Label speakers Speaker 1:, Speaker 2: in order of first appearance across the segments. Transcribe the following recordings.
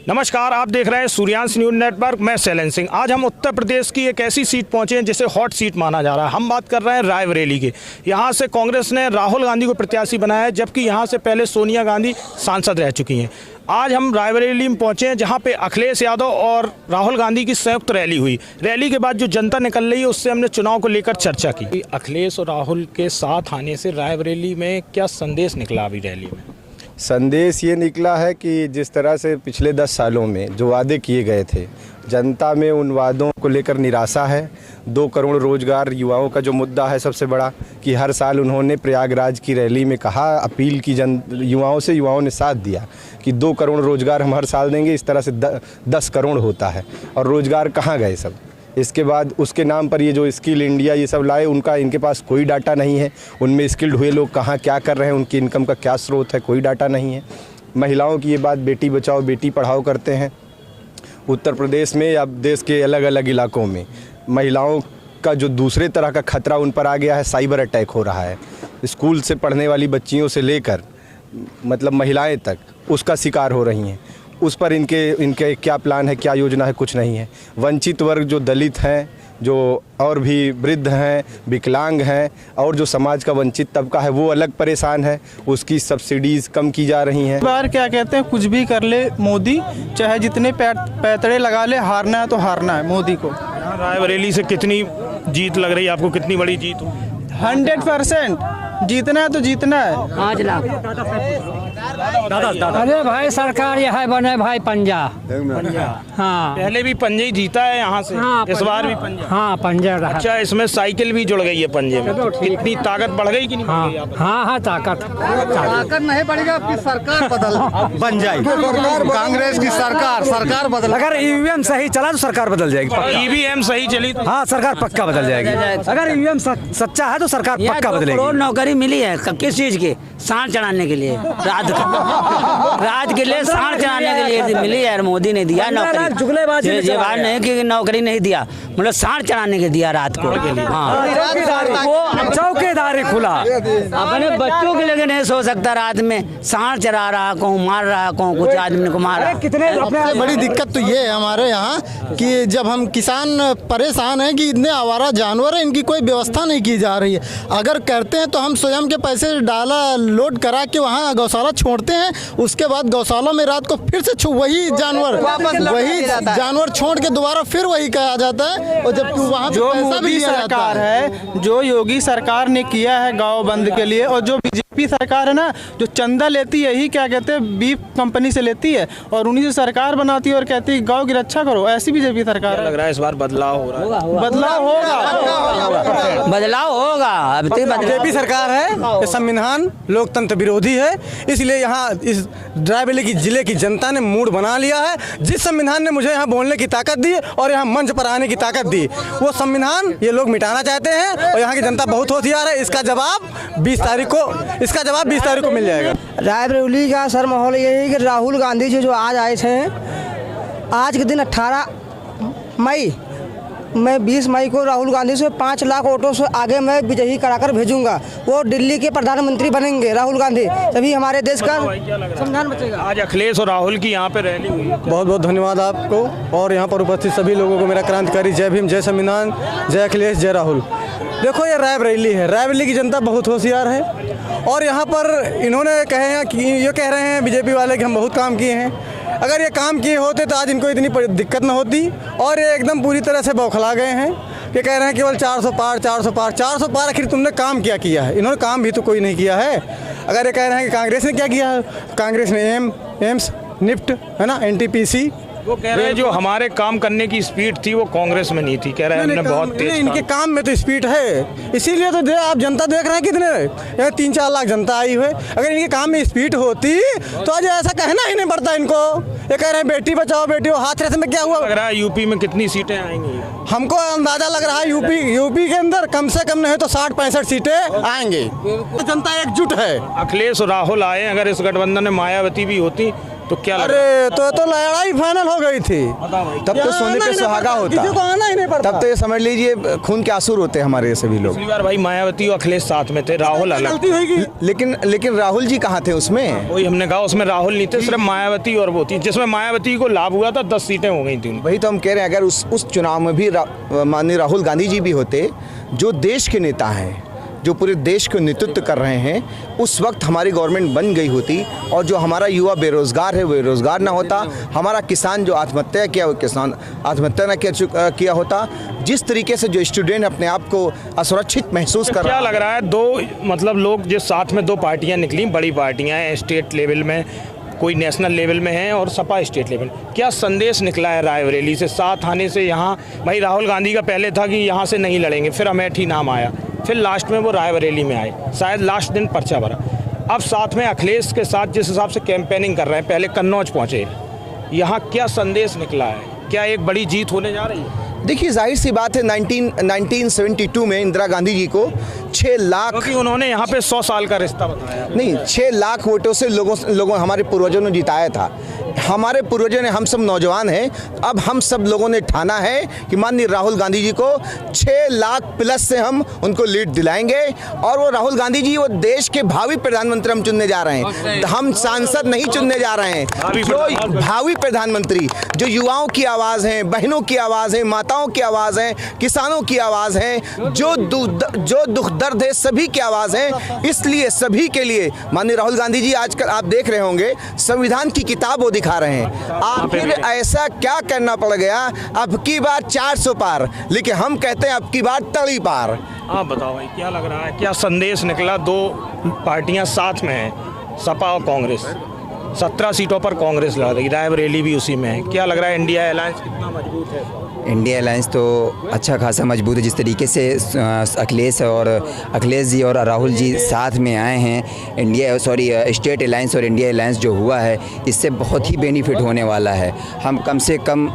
Speaker 1: नमस्कार, आप देख रहे हैं सूर्यांश न्यूज़ नेटवर्क। मैं शैलेंद्र सिंह। आज हम उत्तर प्रदेश की एक ऐसी सीट पहुंचे हैं जिसे हॉट सीट माना जा रहा है। हम बात कर रहे हैं रायबरेली की। यहां से कांग्रेस ने राहुल गांधी को प्रत्याशी बनाया है, जबकि यहां से पहले सोनिया गांधी सांसद रह चुकी हैं। आज हम रायबरेली में पहुंचे हैं जहां पे अखिलेश यादव और राहुल गांधी की संयुक्त रैली हुई। रैली के बाद जो जनता निकल रही है उससे हमने चुनाव को लेकर चर्चा की। अखिलेश और राहुल के साथ आने से रायबरेली में क्या संदेश निकला अभी रैली में?
Speaker 2: संदेश ये निकला है कि जिस तरह से पिछले 10 सालों में जो वादे किए गए थे, जनता में उन वादों को लेकर निराशा है। 2 करोड़ रोजगार युवाओं का जो मुद्दा है सबसे बड़ा, कि हर साल उन्होंने प्रयागराज की रैली में कहा, अपील की युवाओं से, युवाओं ने साथ दिया कि 2 करोड़ रोजगार हम हर साल देंगे। इस तरह से 10 करोड़ होता है, और रोजगार कहाँ गए सब। इसके बाद उसके नाम पर ये जो स्किल इंडिया ये सब लाए, उनका इनके पास कोई डाटा नहीं है। उनमें स्किल्ड हुए लोग कहाँ क्या कर रहे हैं, उनकी इनकम का क्या स्रोत है, कोई डाटा नहीं है। महिलाओं की ये बात, बेटी बचाओ बेटी पढ़ाओ करते हैं। उत्तर प्रदेश में या देश के अलग अलग इलाकों में महिलाओं का जो दूसरे तरह का खतरा उन पर आ गया है, साइबर अटैक हो रहा है। स्कूल से पढ़ने वाली बच्चियों से लेकर मतलब महिलाएं तक उसका शिकार हो रही हैं। उस पर इनके क्या प्लान है, क्या योजना है, कुछ नहीं है। वंचित वर्ग जो दलित हैं, जो और भी वृद्ध हैं, विकलांग हैं, और जो समाज का वंचित तबका है वो अलग परेशान है। उसकी सब्सिडीज़ कम की जा रही हैं।
Speaker 3: बार क्या कहते हैं, कुछ भी कर ले मोदी, चाहे जितने पैतड़े लगा ले, हारना है तो हारना है मोदी को।
Speaker 1: रायबरेली से कितनी जीत लग रही है आपको? कितनी बड़ी जीत हो?
Speaker 3: 100% जीतना है तो जीतना है।
Speaker 4: 5 लाख। अरे भाई सरकार यहाँ बने भाई पंजा। हाँ,
Speaker 1: पहले भी पंजे ही जीता है यहाँ से।
Speaker 4: हाँ,
Speaker 1: इस बार भी पंजा।
Speaker 4: हाँ पंजा रहा।
Speaker 1: अच्छा, इसमें साइकिल भी जुड़ गई है पंजे में। कितनी ताकत बढ़ गई कि नहीं बढ़ गई?
Speaker 4: हाँ ताकत
Speaker 5: नहीं बढ़ेगा। आपकी सरकार बन जाएगी, कांग्रेस की सरकार बदल।
Speaker 6: अगर ईवीएम सही चला तो सरकार बदल जाएगी।
Speaker 1: ईवीएम सही चली तो
Speaker 6: हाँ, सरकार पक्का बदल जाएगी। अगर ईवीएम सच्चा है तो सरकार पक्का बदलेगी।
Speaker 4: नौकरी मिली है किस चीज की? सांड चढ़ाने के लिए, रात के लिए सांड चढ़ाने के लिए मिली है। मोदी ने दिया नौकरी, ये बात नहीं कि नौकरी नहीं दिया, मतलब सांड चढ़ाने के दिया रात को। हाँ,
Speaker 6: चौकीदारी खुला।
Speaker 4: अपने बच्चों के लिए नहीं सो सकता रात में, सांड चढ़ा रहा, कहूँ मार रहा, कहूँ कुछ आदमी को मार रहा।
Speaker 6: कितने
Speaker 5: सबसे बड़ी दिक्कत तो ये है हमारे यहाँ कि जब हम किसान परेशान हैं कि इतने आवारा जानवर हैं, इनकी कोई व्यवस्था नहीं की जा रही है। अगर करते हैं तो हम स्वयं के पैसे डाला लोड करा के वहाँ गौशाला छोड़ते हैं, उसके बाद गौशाला में रात को फिर से वही जानवर छोड़ के दोबारा फिर वही कहा जाता है। और जब वहाँ
Speaker 3: जो मोदी सरकार है, जो योगी सरकार ने किया है गाँव बंद के लिए, और जो बीजेपी सरकार है ना, जो चंदा लेती है, ही क्या कहते हैं, बीफ कंपनी से लेती है और उन्हीं से सरकार बनाती है और कहती है गाँव की रक्षा करो। ऐसी बीजेपी सरकार
Speaker 1: लग रहा है इस बार बदलाव हो रहा है।
Speaker 4: बदलाव होगा। अब
Speaker 6: बीजेपी सरकार है, संविधान लोकतंत्र विरोधी है, इसलिए यहाँ इस रायबरेली की जिले की जनता ने मूड बना लिया है। जिस संविधान ने मुझे यहाँ बोलने की ताकत दी और यहाँ मंच पर आने की ताकत दी, वो संविधान ये लोग मिटाना चाहते हैं, और यहाँ की जनता बहुत होशियार है। इसका जवाब 20 तारीख को मिल जाएगा।
Speaker 7: रायबरेली का सर माहौल ये है कि राहुल गांधी जी जो आज आए थे, आज के दिन 18 मई, मैं 20 मई को राहुल गांधी से 5 लाख वोटों से आगे मैं विजयी कराकर भेजूंगा। वो दिल्ली के प्रधानमंत्री बनेंगे राहुल गांधी, तभी हमारे देश का संविधान बचेगा।
Speaker 1: आज अखिलेश और राहुल की यहाँ पे रैली हुई।
Speaker 6: बहुत बहुत धन्यवाद आपको और यहाँ पर उपस्थित सभी लोगों को मेरा क्रांतिकारी जय भीम, जय संविधान, जय अखिलेश, जय राहुल। देखो, ये रायबरेली है, रायबरेली की जनता बहुत होशियार है, और यहाँ पर इन्होंने कहे हैं कि ये कह रहे हैं बीजेपी वाले कि हम बहुत काम किए हैं। अगर ये काम किए होते तो आज इनको इतनी दिक्कत न होती, और ये एकदम पूरी तरह से बौखला गए हैं कि कह रहे हैं केवल 400 पार। आखिर तुमने काम क्या किया है? इन्होंने काम भी तो कोई नहीं किया है। अगर ये कह रहे हैं कि कांग्रेस ने क्या किया है, कांग्रेस ने एम्स, निफ्ट, है ना, NTPC,
Speaker 1: वो कह रहे हैं जो हमारे काम करने की स्पीड थी वो कांग्रेस में नहीं थी। कह रहे हैं हमने बहुत तेज
Speaker 6: इनके काम में तो स्पीड है, इसीलिए तो आप जनता देख रहे हैं कितने 3-4 लाख जनता आई हुई। अगर इनके काम में स्पीड होती तो आज ऐसा कहना ही नहीं पड़ता इनको। ये कह रहे हैं बेटी बचाओ बेटी, हाथरस में क्या हुआ?
Speaker 1: लग रहा है यूपी में कितनी सीटें आएंगी?
Speaker 6: हमको अंदाजा लग रहा है यूपी के अंदर कम से कम नहीं तो 60-65 सीटें आएंगी। जनता एकजुट है।
Speaker 1: अखिलेश और राहुल आए, अगर इस गठबंधन में मायावती भी होती तो क्या लग रहा
Speaker 6: अरे तो लड़ाई फाइनल हो गई थी।
Speaker 2: तब तो सोने पे सुहागा होता,
Speaker 6: किसी को आना ही नहीं पड़ता।
Speaker 2: तब तो ये समझ लीजिए खून के आंसू होते हमारे सभी लोग।
Speaker 1: पिछली बार भाई मायावती और अखिलेश साथ में थे, राहुल अलग।
Speaker 2: लेकिन राहुल जी कहाँ थे उसमें?
Speaker 1: वही हमने कहा उसमें राहुल नहीं थे, सिर्फ मायावती और वो थी, जिसमें मायावती को लाभ हुआ था, 10 सीटें हो गई थी।
Speaker 2: वही तो हम कह रहे हैं, अगर उस चुनाव में भी माननीय राहुल गांधी जी भी होते, जो देश के नेता हैं, जो पूरे देश को नेतृत्व कर रहे हैं, उस वक्त हमारी गवर्नमेंट बन गई होती और जो हमारा युवा बेरोजगार है वो बेरोजगार ना होता, हमारा किसान जो आत्महत्या किया वो किसान आत्महत्या ना किया होता। जिस तरीके से जो स्टूडेंट अपने आप को असुरक्षित महसूस कर
Speaker 1: क्या लग रहा है, दो मतलब लोग जो साथ में 2 पार्टियां निकली, बड़ी पार्टियां हैं, स्टेट लेवल में, कोई नेशनल लेवल में है और सपा स्टेट लेवल, क्या संदेश निकला है रायबरेली से साथ आने से? यहाँ भाई राहुल गांधी का पहले था कि यहाँ से नहीं लड़ेंगे, फिर अमेठी नाम आया, फिर लास्ट में वो रायबरेली में आए, शायद लास्ट दिन पर्चा भरा। अब साथ में अखिलेश के साथ जिस हिसाब से कैंपेनिंग कर रहे हैं, पहले कन्नौज पहुँचे, यहाँ क्या संदेश निकला है? क्या एक बड़ी जीत होने जा रही है?
Speaker 2: देखिए, जाहिर सी बात है, 1972 में इंदिरा गांधी जी को 6 लाख,
Speaker 1: क्योंकि उन्होंने यहाँ पे 100 साल का रिश्ता बताया,
Speaker 2: नहीं 6 लाख वोटों से लोगों हमारे पूर्वजों ने जिताया था। हमारे पूर्वजों ने, हम सब नौजवान हैं, अब हम सब लोगों ने ठाना है कि माननीय राहुल गांधी जी को 6 लाख प्लस से हम उनको लीड दिलाएंगे। और वो राहुल गांधी जी वो देश के भावी प्रधानमंत्री हम चुनने जा रहे हैं, हम सांसद नहीं चुनने जा रहे हैं। जो भावी प्रधानमंत्री, जो युवाओं की आवाज़ है, बहनों की आवाज़ है, माताओं की आवाज़ है, किसानों की आवाज़ है, जो दुख दर्द है, सभी की आवाज़ है। इसलिए सभी के लिए माननीय राहुल गांधी जी आजकल आप देख रहे होंगे संविधान की किताब वो दिखा रहे हैं। आखिर ऐसा क्या करना पड़ गया? अब की बार 400 पार, लेकिन हम कहते हैं अब की बार तड़ी पार।
Speaker 1: आप बताओ भाई, क्या लग रहा है, क्या संदेश निकला? 2 पार्टियां साथ में हैं, सपा और कांग्रेस, 17 सीटों पर कांग्रेस लड़ रही, रायबरेली भी उसी में है। क्या लग रहा है, इंडिया अलायंस कितना मजबूत है?
Speaker 8: इंडिया अलायंस तो अच्छा खासा मजबूत है। जिस तरीके से अखिलेश जी और राहुल जी साथ में आए हैं, स्टेट अलायंस और इंडिया अलायंस जो हुआ है, इससे बहुत ही बेनिफिट होने वाला है। हम कम से कम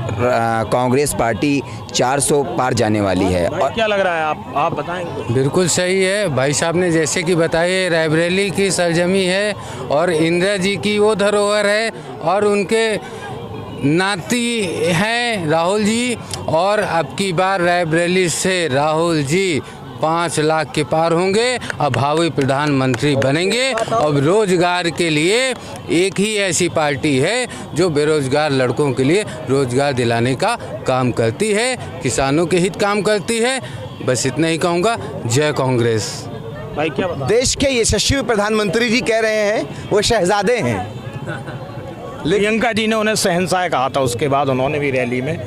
Speaker 8: कांग्रेस पार्टी 400 पार जाने वाली है।
Speaker 1: और क्या लग रहा है, आप बताएंगे?
Speaker 9: बिल्कुल सही है भाई साहब ने जैसे कि बताइए, रायबरेली की सरजमी है और इंदिरा जी की वो धरोहर है और उनके नाती हैं राहुल जी। और अब की बार रायबरेली से राहुल जी 5 लाख के पार होंगे, अब भावी प्रधानमंत्री बनेंगे। अब रोजगार के लिए एक ही ऐसी पार्टी है जो बेरोजगार लड़कों के लिए रोजगार दिलाने का काम करती है, किसानों के हित काम करती है। बस इतना ही कहूँगा, जय कांग्रेस।
Speaker 1: भाई क्या बता?
Speaker 2: देश के यशस्वी प्रधानमंत्री जी कह रहे हैं वो शहजादे हैं।
Speaker 1: प्रियंका जी ने उन्हें शहंशाह कहा था, उसके बाद उन्होंने भी रैली में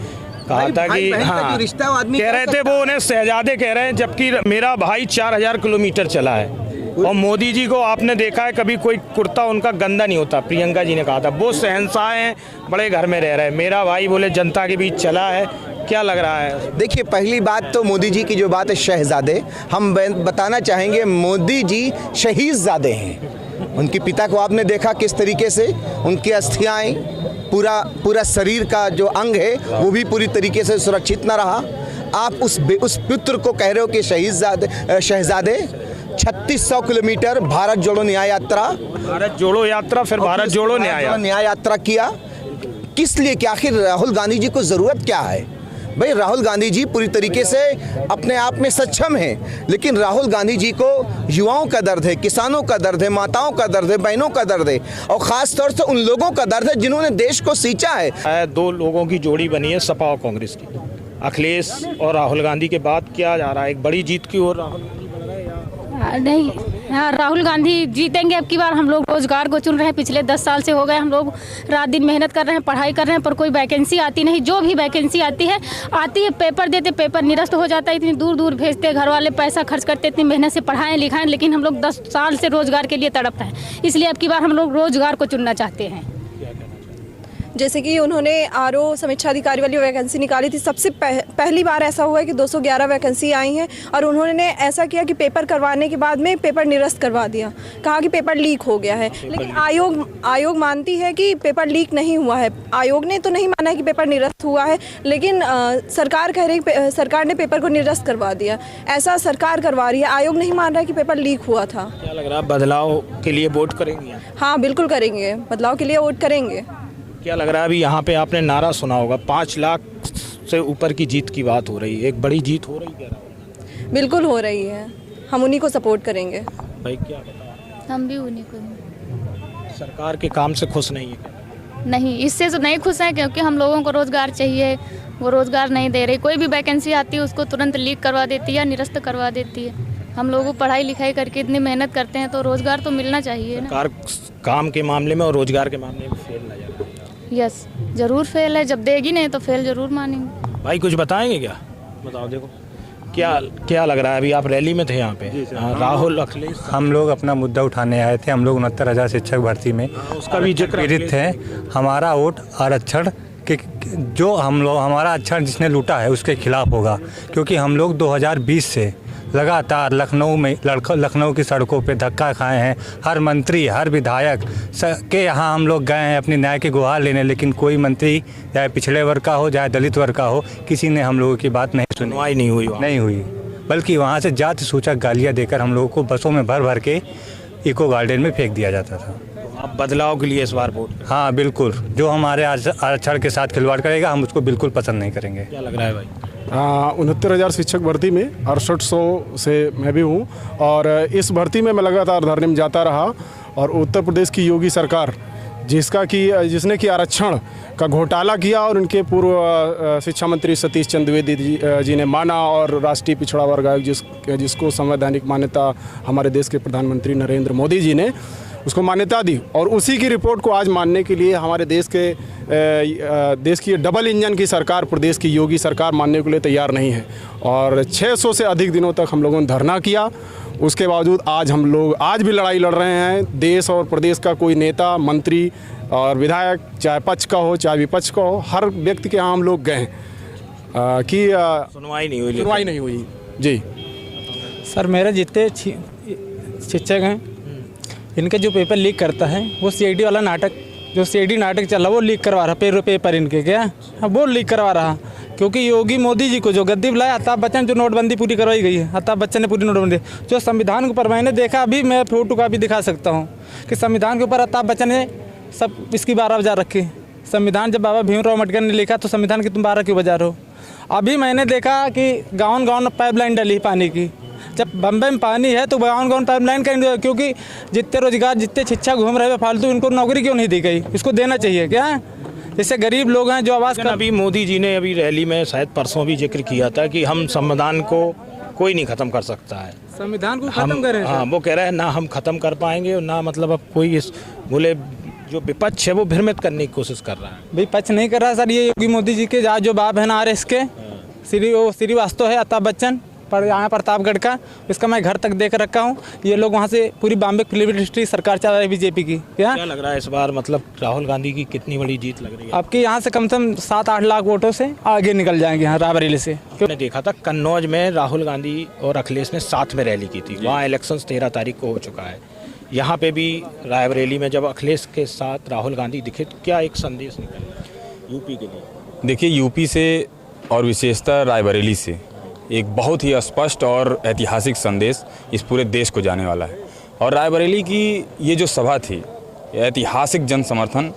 Speaker 1: कहा था कि हाँ, कह रहे थे वो उन्हें शहजादे कह रहे हैं, जबकि मेरा भाई 4000 किलोमीटर चला है। और मोदी जी को आपने देखा है, कभी कोई कुर्ता उनका गंदा नहीं होता। प्रियंका जी ने कहा था वो शहंशाह हैं, बड़े घर में रह रहे हैं। मेरा भाई बोले जनता के बीच चला है। क्या लग रहा है?
Speaker 2: देखिए, पहली बात तो मोदी जी की जो बात है शहजादे, हम बताना चाहेंगे मोदी जी शहीदजादे हैं। उनके पिता को आपने देखा किस तरीके से उनकी अस्थियाँ, पूरा शरीर का जो अंग है वो भी पूरी तरीके से सुरक्षित न रहा। आप उस पुत्र को कह रहे हो कि शहजादे। 3600 किलोमीटर भारत जोड़ो न्याय यात्रा,
Speaker 1: फिर भारत जोड़ो
Speaker 2: न्याय यात्रा किया। किस लिए? कि आखिर राहुल गांधी जी को ज़रूरत क्या है? भाई राहुल गांधी जी पूरी तरीके से अपने आप में सक्षम हैं, लेकिन राहुल गांधी जी को युवाओं का दर्द है, किसानों का दर्द है, माताओं का दर्द है, बहनों का दर्द है, और ख़ास तौर से उन लोगों का दर्द है जिन्होंने देश को सींचा है।
Speaker 1: 2 लोगों की जोड़ी बनी है, सपा और कांग्रेस की। अखिलेश और राहुल गांधी के बाद क्या जा रहा है, एक बड़ी जीत की ओर राहुल गांधी बढ़ रहे हैं?
Speaker 10: नहीं, हाँ, राहुल गांधी जीतेंगे। अब की बार हम लोग रोजगार को चुन रहे हैं। पिछले 10 साल से हो गए हम लोग रात दिन मेहनत कर रहे हैं, पढ़ाई कर रहे हैं, पर कोई वैकेंसी आती नहीं। जो भी वैकेंसी आती है पेपर देते, पेपर निरस्त हो जाता है। इतनी दूर दूर भेजते, घर वाले पैसा खर्च करते, इतनी मेहनत से पढ़ाएं लिखाएं, लेकिन हम लोग 10 साल से रोजगार के लिए तड़प रहे हैं। इसलिए अब की बार हम लोग रोजगार को चुनना चाहते हैं।
Speaker 11: जैसे कि उन्होंने आरओ समीक्षा अधिकारी वाली वैकेंसी निकाली थी, सबसे पहली बार ऐसा हुआ है कि 211 वैकेंसी आई हैं और उन्होंने ऐसा किया कि पेपर करवाने के बाद में पेपर निरस्त करवा दिया, कहा कि पेपर लीक हो गया है। लेकिन आयोग मानती है कि पेपर लीक नहीं हुआ है। आयोग ने तो नहीं माना है कि पेपर निरस्त हुआ है, लेकिन सरकार कह रही है सरकार ने पेपर को निरस्त करवा दिया। ऐसा सरकार करवा रही है, आयोग नहीं मान रहा है कि पेपर लीक हुआ था।
Speaker 1: क्या लग रहा है बदलाव के लिए वोट करेंगे?
Speaker 11: हाँ बिल्कुल करेंगे, बदलाव के लिए वोट करेंगे।
Speaker 1: क्या लग रहा है अभी यहाँ पे आपने नारा सुना होगा, 5 लाख से ऊपर की जीत की बात हो रही है, एक बड़ी जीत हो रही है?
Speaker 11: बिल्कुल हो रही है, हम उन्हीं को सपोर्ट करेंगे।
Speaker 1: भाई क्या बताओ?
Speaker 10: हम भी उन्हीं को।
Speaker 1: सरकार के काम से खुश नहीं है क्या?
Speaker 10: नहीं, इससे तो नहीं खुश हैं, क्योंकि हम लोगों को रोज़गार चाहिए, वो रोज़गार नहीं दे रही। कोई भी वैकेंसी आती है उसको तुरंत लीक करवा देती है या निरस्त करवा देती है। हम लोगों को पढ़ाई लिखाई करके इतनी मेहनत करते हैं तो रोज़गार तो मिलना चाहिए ना।
Speaker 1: सरकार काम के मामले में और रोजगार के मामले में फेल नजर आ रही है।
Speaker 10: यस, ज़रूर फेल है, जब देगी नहीं तो फेल ज़रूर मानेंगे।
Speaker 1: भाई कुछ बताएंगे क्या? बताओ, देखो क्या लग रहा है? अभी आप रैली में थे यहाँ पे, राहुल अखिलेश,
Speaker 12: हम लोग अपना मुद्दा उठाने आए थे। हम लोग 69,000 शिक्षक भर्ती में
Speaker 1: उसका भी जिक्र
Speaker 12: पीड़ित थे। हमारा वोट आरक्षण के जो हम लोग हमारा आरक्षण जिसने लूटा है उसके खिलाफ होगा, क्योंकि हम लोग 2020 से लगातार लखनऊ की सड़कों पे धक्का खाए हैं। हर मंत्री, हर विधायक के यहाँ हम लोग गए हैं अपनी न्याय की गुहार लेने, लेकिन कोई मंत्री चाहे पिछड़े वर्ग का हो चाहे दलित वर्ग का हो, किसी ने हम लोगों की बात नहीं सुनी,
Speaker 1: सुनवाई नहीं हुई,
Speaker 12: बल्कि वहाँ से जाति सूचक गालियाँ देकर हम लोगों को बसों में भर के इको गार्डन में फेंक दिया जाता था।
Speaker 1: आप बदलाव के लिए इस बार वोट?
Speaker 12: हाँ बिल्कुल, जो हमारे आरक्षण के साथ खिलवाड़ करेगा हम उसको बिल्कुल पसंद नहीं करेंगे।
Speaker 1: क्या लग रहा है भाई?
Speaker 13: 69,000 शिक्षक भर्ती में 6800 से मैं भी हूँ, और इस भर्ती में मैं लगातार धरने में जाता रहा। और उत्तर प्रदेश की योगी सरकार जिसने कि आरक्षण का घोटाला किया और उनके पूर्व शिक्षा मंत्री सतीश चंद्र द्विवेदी जी ने माना, और राष्ट्रीय पिछड़ा वर्ग आयोग जिसको संवैधानिक मान्यता हमारे देश के प्रधानमंत्री नरेंद्र मोदी जी ने उसको मान्यता दी, और उसी की रिपोर्ट को आज मानने के लिए हमारे देश की डबल इंजन की सरकार, प्रदेश की योगी सरकार मानने के लिए तैयार नहीं है। और 600 से अधिक दिनों तक हम लोगों ने धरना किया, उसके बावजूद आज भी लड़ाई लड़ रहे हैं। देश और प्रदेश का कोई नेता, मंत्री और विधायक, चाहे पक्ष का हो चाहे विपक्ष का हो, हर व्यक्ति के यहाँ हम लोग गए कि
Speaker 1: सुनवाई नहीं हुई
Speaker 13: जी।
Speaker 3: सर मेरे जितने शिक्षक हैं, इनके जो पेपर लीक करता है वो सीआईडी वाला नाटक, जो सीआईडी नाटक चल रहा वो लीक करवा रहा पेपर इनके, क्या वो लीक करवा रहा। क्योंकि योगी मोदी जी को जो गद्दी बुलाया, अमिताभ बच्चन, जो नोटबंदी पूरी करवाई गई है, अमिताभ बच्चन ने पूरी नोटबंदी, जो संविधान के ऊपर मैंने देखा, अभी मैं फोटो का भी दिखा सकता हूँ कि संविधान के ऊपर अमिताभ बच्चन ने सब इसकी 12 बजा रखी। संविधान जब बाबा भीमराव अम्बेडकर ने लिखा तो संविधान की तुम 12 क्यों बजा रहे हो? अभी मैंने देखा कि गाँव पाइपलाइन डली पानी की, जब बम्बई में पानी है तो गाँव पाइपलाइन करेंगे, क्योंकि जितने रोजगार जितने शिक्षा घूम रहे हैं फालतू, इनको नौकरी क्यों नहीं दी गई? इसको देना चाहिए क्या? जैसे गरीब लोग हैं जो आवाज़
Speaker 1: अभी मोदी जी ने अभी रैली में शायद परसों भी जिक्र किया था कि हम संविधान को कोई नहीं ख़त्म कर सकता है,
Speaker 3: संविधान को खत्म करें।
Speaker 1: हाँ, वो कह रहे हैं ना हम ख़त्म कर पाएंगे, ना मतलब अब कोई इस बोले जो विपक्ष है वो भ्रमित करने की कोशिश कर रहा है।
Speaker 3: विपक्ष नहीं कर रहा सर, ये योगी मोदी जी के जो बाप है ना RS के श्रीवास्तव है, अमिताभ बच्चन पर यहाँ प्रतापगढ़ का, इसका मैं घर तक देख रखा हूँ। ये लोग वहाँ से पूरी बॉम्बे फिल्म इंडस्ट्री सरकार चला रही है बीजेपी की। क्या
Speaker 1: लग रहा है इस बार मतलब राहुल गांधी की कितनी बड़ी जीत लग रही है?
Speaker 3: आपके यहाँ से कम से कम 7-8 लाख वोटों से आगे निकल जाएंगे यहाँ रायबरेली से।
Speaker 1: मैंने देखा था कन्नौज में राहुल गांधी और अखिलेश ने साथ में रैली की थी, वहाँ इलेक्शंस 13 तारीख को हो चुका है। यहाँ पे भी रायबरेली में जब अखिलेश के साथ राहुल गांधी दिखे तो क्या एक संदेश निकला यूपी के लिए?
Speaker 14: देखिए, यूपी से और विशेषतः रायबरेली से एक बहुत ही स्पष्ट और ऐतिहासिक संदेश इस पूरे देश को जाने वाला है। और रायबरेली की ये जो सभा थी, ऐतिहासिक जन समर्थन,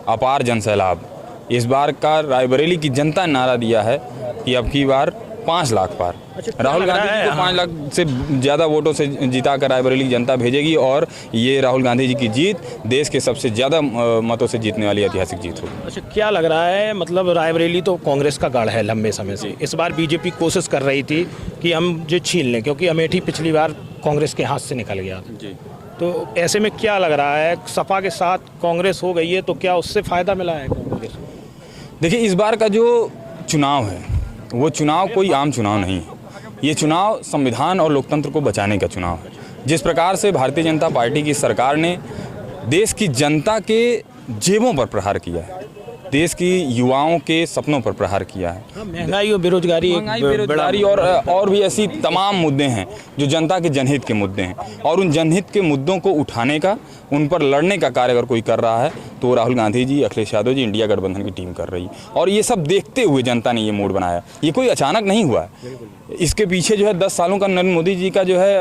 Speaker 14: अपार जन सैलाब, इस बार का रायबरेली की जनता ने नारा दिया है कि अब की बार 5 लाख पार। राहुल गांधी जी को 5 लाख से ज़्यादा वोटों से जिता कर रायबरेली की जनता भेजेगी, और ये राहुल गांधी जी की जीत देश के सबसे ज़्यादा मतों से जीतने वाली ऐतिहासिक जीत होगी।
Speaker 1: अच्छा, क्या लग रहा है मतलब रायबरेली तो कांग्रेस का गढ़ है लंबे समय से, इस बार बीजेपी कोशिश कर रही थी कि हम जो छीन लें, क्योंकि अमेठी पिछली बार कांग्रेस के हाथ से निकल गया था। तो ऐसे में क्या लग रहा है, सपा के साथ कांग्रेस हो गई है तो क्या उससे फ़ायदा मिला है कांग्रेस?
Speaker 14: देखिए, इस बार का जो चुनाव है वो चुनाव कोई आम चुनाव नहीं है। ये चुनाव संविधान और लोकतंत्र को बचाने का चुनाव है। जिस प्रकार से भारतीय जनता पार्टी की सरकार ने देश की जनता के जेबों पर प्रहार किया है, देश की युवाओं के सपनों पर प्रहार किया है।
Speaker 1: महंगाई और बेरोजगारी
Speaker 14: बेरोजगारी और भी ऐसी तमाम मुद्दे हैं जो जनता के जनहित के मुद्दे हैं, और उन जनहित के मुद्दों को उठाने का, उन पर लड़ने का कार्य अगर कोई कर रहा है तो राहुल गांधी जी, अखिलेश यादव जी, इंडिया गठबंधन की टीम कर रही है। और ये सब देखते हुए जनता ने ये मूड बनाया। ये कोई अचानक नहीं हुआ है, इसके पीछे जो है 10 सालों का नरेंद्र मोदी जी का जो है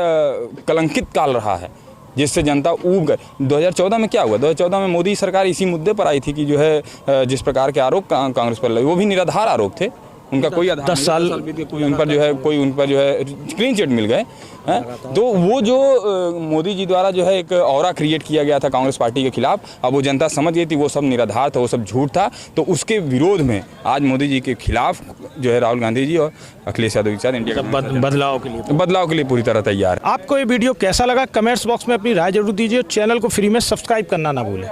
Speaker 14: कलंकित काल रहा है, जिससे जनता ऊब गई। 2014 में क्या हुआ? 2014 में मोदी सरकार इसी मुद्दे पर आई थी कि जो है जिस प्रकार के आरोप कांग्रेस पर लगे वो भी निराधार आरोप थे, उनका कोई
Speaker 1: 10 साल
Speaker 14: कोई उन पर जो है क्लीन चिट मिल गए हैं। तो वो जो मोदी जी द्वारा जो है एक ऑरा क्रिएट किया गया था कांग्रेस पार्टी के खिलाफ, अब वो जनता समझ गई थी वो सब निराधार था, वो सब झूठ था। तो उसके विरोध में आज मोदी जी के खिलाफ जो है राहुल गांधी जी और अखिलेश यादव के साथ इंडिया
Speaker 1: बदलाव के लिए
Speaker 14: पूरी तरह तैयार है।
Speaker 1: आपको ये वीडियो कैसा लगा कमेंट्स बॉक्स में अपनी राय जरूर दीजिए। चैनल को फ्री में सब्सक्राइब करना ना भूलें।